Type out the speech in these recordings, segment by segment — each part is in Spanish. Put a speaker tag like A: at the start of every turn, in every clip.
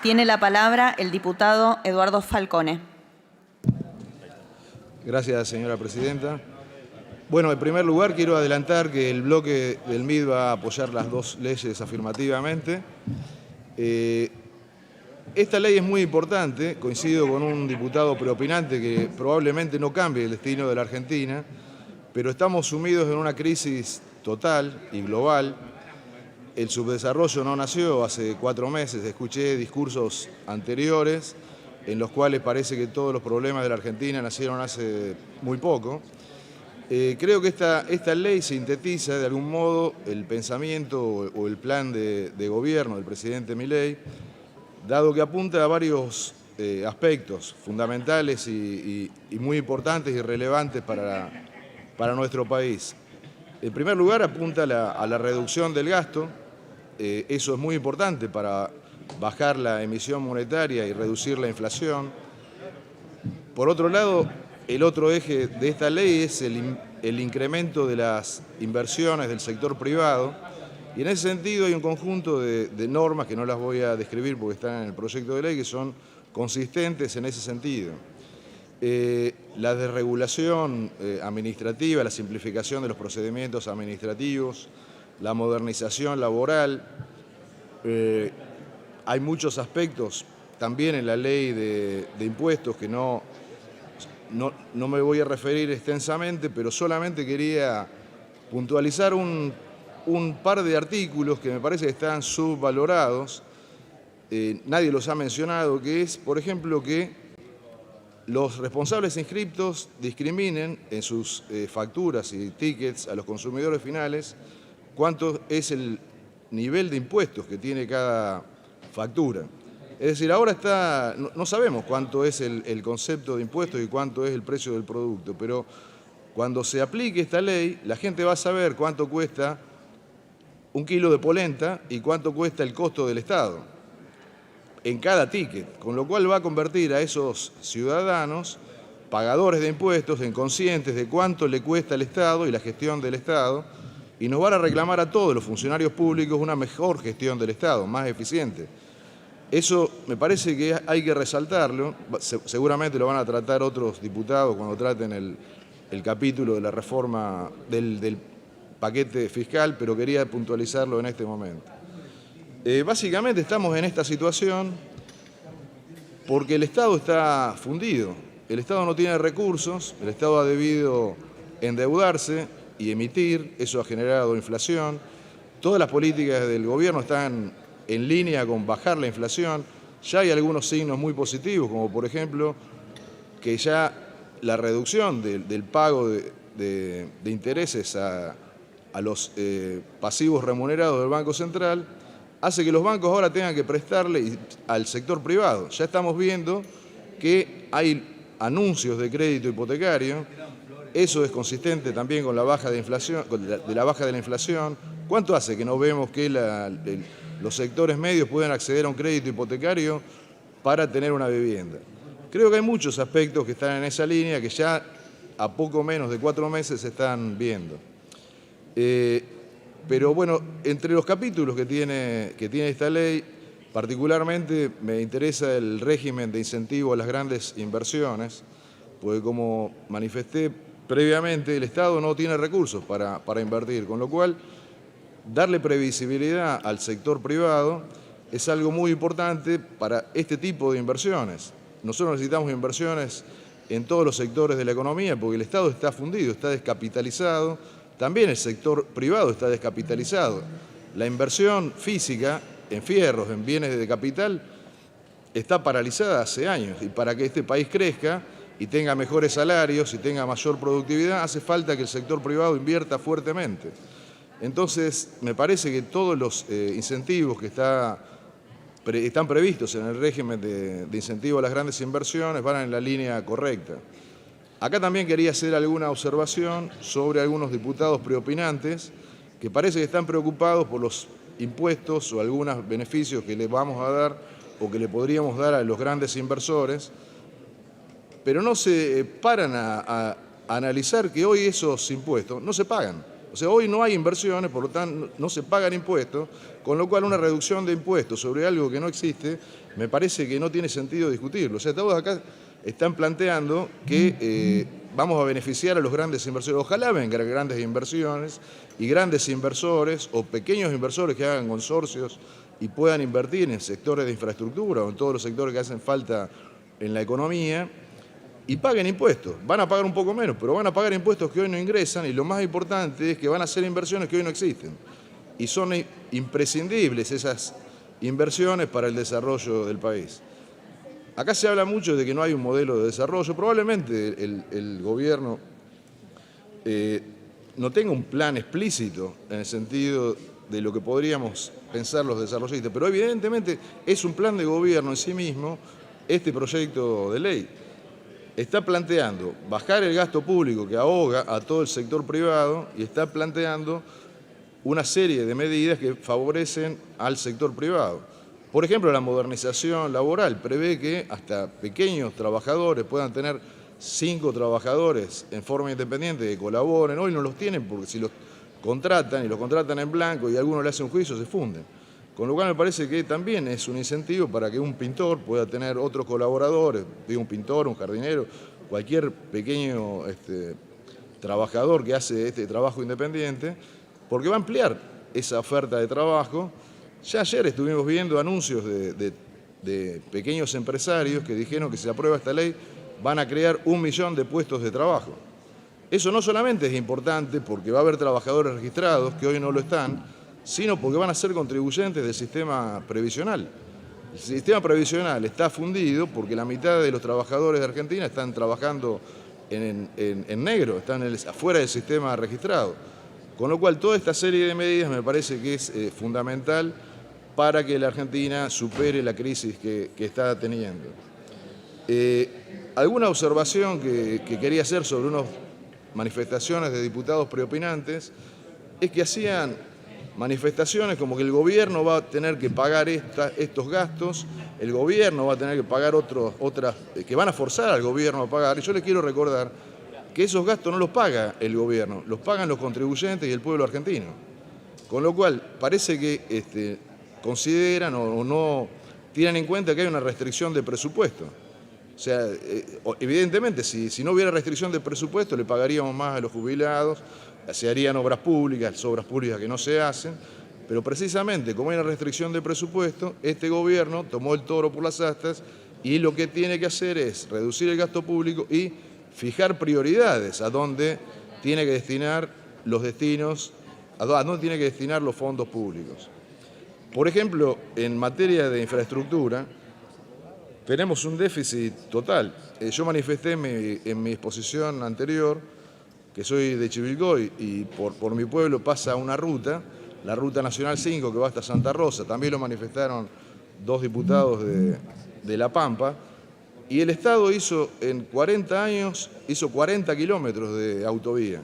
A: Tiene la palabra el diputado Eduardo Falcone.
B: Gracias, señora presidenta. Bueno, en primer lugar quiero adelantar que el bloque del MID va a apoyar las dos leyes afirmativamente. Esta ley es muy importante, coincido con un diputado preopinante que probablemente no cambie el destino de la Argentina, pero estamos sumidos en una crisis total y global. El subdesarrollo no nació hace 4 meses, escuché discursos anteriores en los cuales parece que todos los problemas de la Argentina nacieron hace muy poco. Creo que esta ley sintetiza de algún modo el pensamiento o el plan de gobierno del presidente Milei, dado que apunta a varios aspectos fundamentales y muy importantes y relevantes para nuestro país. En primer lugar, apunta a la reducción del gasto. Eso es muy importante para bajar la emisión monetaria y reducir la inflación. Por otro lado, el otro eje de esta ley es el incremento de las inversiones del sector privado, y en ese sentido hay un conjunto de normas que no las voy a describir porque están en el proyecto de ley, que son consistentes en ese sentido. La desregulación administrativa, la simplificación de los procedimientos administrativos, la modernización laboral. Hay muchos aspectos también en la ley de impuestos que no me voy a referir extensamente, pero solamente quería puntualizar un par de artículos que me parece que están subvalorados. Nadie los ha mencionado, que es, por ejemplo, que los responsables inscriptos discriminen en sus facturas y tickets a los consumidores finales cuánto es el nivel de impuestos que tiene cada factura. Es decir, ahora no sabemos cuánto es el concepto de impuestos y cuánto es el precio del producto, pero cuando se aplique esta ley, la gente va a saber cuánto cuesta un kilo de polenta y cuánto cuesta el costo del Estado en cada ticket, con lo cual va a convertir a esos ciudadanos, pagadores de impuestos, en conscientes de cuánto le cuesta al Estado y la gestión del Estado, y nos van a reclamar a todos los funcionarios públicos una mejor gestión del Estado, más eficiente. Eso me parece que hay que resaltarlo. Seguramente lo van a tratar otros diputados cuando traten el capítulo de la reforma del paquete fiscal, pero quería puntualizarlo en este momento. Básicamente estamos en esta situación porque el Estado está fundido. El Estado no tiene recursos, el Estado ha debido endeudarse y emitir, eso ha generado inflación. Todas las políticas del gobierno están en línea con bajar la inflación. Ya hay algunos signos muy positivos, como por ejemplo que ya la reducción del pago de intereses a los pasivos remunerados del Banco Central hace que los bancos ahora tengan que prestarle al sector privado. Ya estamos viendo que hay anuncios de crédito hipotecario. Eso es consistente también con la baja de inflación, la baja de la inflación. ¿Cuánto hace que no vemos que los sectores medios pueden acceder a un crédito hipotecario para tener una vivienda? Creo que hay muchos aspectos que están en esa línea que ya a poco menos de 4 meses se están viendo. Pero bueno, entre los capítulos que tiene esta ley, particularmente me interesa el régimen de incentivo a las grandes inversiones, porque como manifesté previamente, el Estado no tiene recursos para invertir, con lo cual darle previsibilidad al sector privado es algo muy importante para este tipo de inversiones. Nosotros necesitamos inversiones en todos los sectores de la economía porque el Estado está fundido, está descapitalizado, también el sector privado está descapitalizado. La inversión física en fierros, en bienes de capital, está paralizada hace años, y para que este país crezca y tenga mejores salarios y tenga mayor productividad, hace falta que el sector privado invierta fuertemente. Entonces, me parece que todos los incentivos que están previstos en el régimen de incentivo a las grandes inversiones van en la línea correcta. Acá también quería hacer alguna observación sobre algunos diputados preopinantes que parece que están preocupados por los impuestos o algunos beneficios que le vamos a dar o que le podríamos dar a los grandes inversores, pero no se paran a analizar que hoy esos impuestos no se pagan. O sea, hoy no hay inversiones, por lo tanto no se pagan impuestos, con lo cual una reducción de impuestos sobre algo que no existe, me parece que no tiene sentido discutirlo. O sea, todos acá están planteando que vamos a beneficiar a los grandes inversores. Ojalá vengan grandes inversiones y grandes inversores o pequeños inversores que hagan consorcios y puedan invertir en sectores de infraestructura o en todos los sectores que hacen falta en la economía y paguen impuestos. Van a pagar un poco menos, pero van a pagar impuestos que hoy no ingresan y lo más importante es que van a hacer inversiones que hoy no existen. Y son imprescindibles esas inversiones para el desarrollo del país. Acá se habla mucho de que no hay un modelo de desarrollo. Probablemente el gobierno no tenga un plan explícito en el sentido de lo que podríamos pensar los desarrollistas, pero evidentemente es un plan de gobierno en sí mismo este proyecto de ley. Está planteando bajar el gasto público que ahoga a todo el sector privado y está planteando una serie de medidas que favorecen al sector privado. Por ejemplo, la modernización laboral prevé que hasta pequeños trabajadores puedan tener 5 trabajadores en forma independiente que colaboren. Hoy no los tienen porque si los contratan y los contratan en blanco y alguno le hace un juicio se funden. Con lo cual me parece que también es un incentivo para que un pintor pueda tener otros colaboradores, un pintor, un jardinero, cualquier pequeño trabajador que hace este trabajo independiente, porque va a ampliar esa oferta de trabajo. Ya ayer estuvimos viendo anuncios de pequeños empresarios que dijeron que si se aprueba esta ley van a crear 1 millón de puestos de trabajo. Eso no solamente es importante porque va a haber trabajadores registrados que hoy no lo están, sino porque van a ser contribuyentes del sistema previsional. El sistema previsional está fundido porque la mitad de los trabajadores de Argentina están trabajando en negro, están afuera del sistema registrado. Con lo cual, toda esta serie de medidas me parece que es fundamental para que la Argentina supere la crisis que está teniendo. Alguna observación que quería hacer sobre unas manifestaciones de diputados preopinantes es que hacían manifestaciones como que el gobierno va a tener que pagar estos gastos, el gobierno va a tener que pagar otras, que van a forzar al gobierno a pagar. Y yo les quiero recordar que esos gastos no los paga el gobierno, los pagan los contribuyentes y el pueblo argentino. Con lo cual, parece que consideran o no tienen en cuenta que hay una restricción de presupuesto. O sea, evidentemente, si no hubiera restricción de presupuesto, le pagaríamos más a los jubilados, se harían obras públicas que no se hacen, pero precisamente como hay una restricción de presupuesto, este gobierno tomó el toro por las astas y lo que tiene que hacer es reducir el gasto público y fijar prioridades a dónde tiene que destinar los destinos, a dónde tiene que destinar los fondos públicos. Por ejemplo, en materia de infraestructura, tenemos un déficit total. Yo manifesté en mi exposición anterior que soy de Chivilcoy y por mi pueblo pasa una ruta, la Ruta Nacional 5 que va hasta Santa Rosa, también lo manifestaron 2 diputados de La Pampa, y el Estado hizo en 40 años, 40 kilómetros de autovía.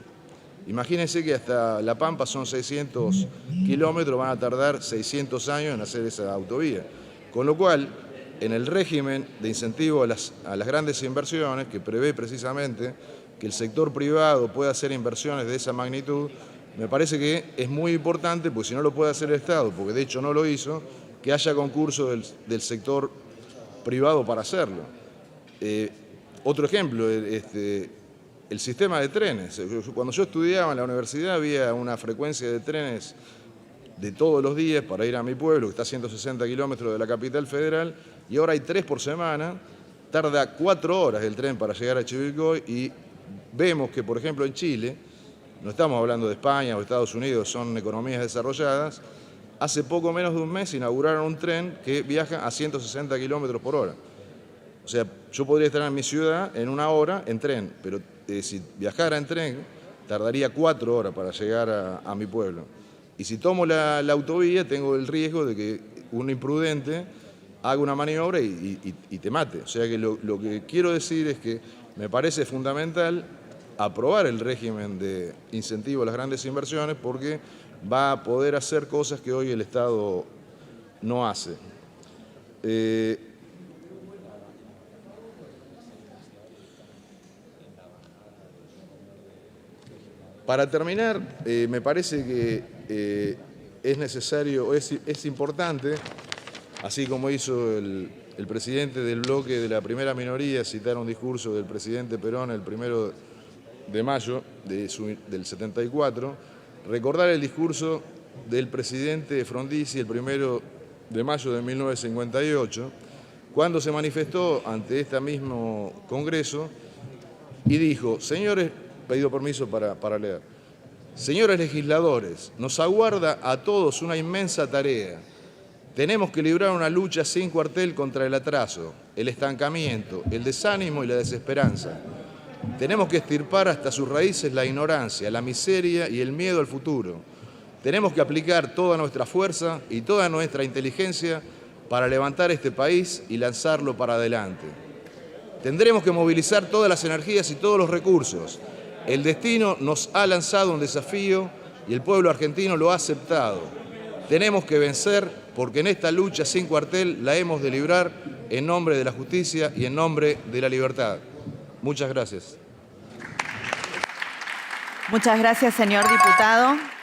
B: Imagínense que hasta La Pampa son 600 kilómetros, van a tardar 600 años en hacer esa autovía. Con lo cual, en el régimen de incentivo a las grandes inversiones, que prevé precisamente que el sector privado pueda hacer inversiones de esa magnitud, me parece que es muy importante, porque si no lo puede hacer el Estado, porque de hecho no lo hizo, que haya concurso del sector privado para hacerlo. Otro ejemplo, el sistema de trenes. Cuando yo estudiaba en la universidad había una frecuencia de trenes de todos los días para ir a mi pueblo, que está a 160 kilómetros de la capital federal, y ahora hay 3 por semana, tarda 4 horas el tren para llegar a Chivilcoy y vemos que, por ejemplo, en Chile, no estamos hablando de España o Estados Unidos, son economías desarrolladas, hace poco menos de un mes inauguraron un tren que viaja a 160 kilómetros por hora. O sea, yo podría estar en mi ciudad en 1 hora en tren, pero si viajara en tren, tardaría 4 horas para llegar a mi pueblo. Y si tomo la autovía, tengo el riesgo de que un imprudente haga una maniobra y te mate. O sea que lo que quiero decir es que me parece fundamental aprobar el régimen de incentivo a las grandes inversiones porque va a poder hacer cosas que hoy el Estado no hace. Para terminar, me parece que es necesario, es importante, así como hizo el presidente del bloque de la primera minoría, citar un discurso del presidente Perón el 1 de mayo del 74, recordar el discurso del presidente Frondizi el 1 de mayo de 1958, cuando se manifestó ante este mismo Congreso y dijo: señores, pedido permiso para leer, señores legisladores, nos aguarda a todos una inmensa tarea. Tenemos que librar una lucha sin cuartel contra el atraso, el estancamiento, el desánimo y la desesperanza. Tenemos que extirpar hasta sus raíces la ignorancia, la miseria y el miedo al futuro. Tenemos que aplicar toda nuestra fuerza y toda nuestra inteligencia para levantar este país y lanzarlo para adelante. Tendremos que movilizar todas las energías y todos los recursos. El destino nos ha lanzado un desafío y el pueblo argentino lo ha aceptado. Tenemos que vencer porque en esta lucha sin cuartel la hemos de librar en nombre de la justicia y en nombre de la libertad. Muchas gracias.
A: Muchas gracias, señor diputado.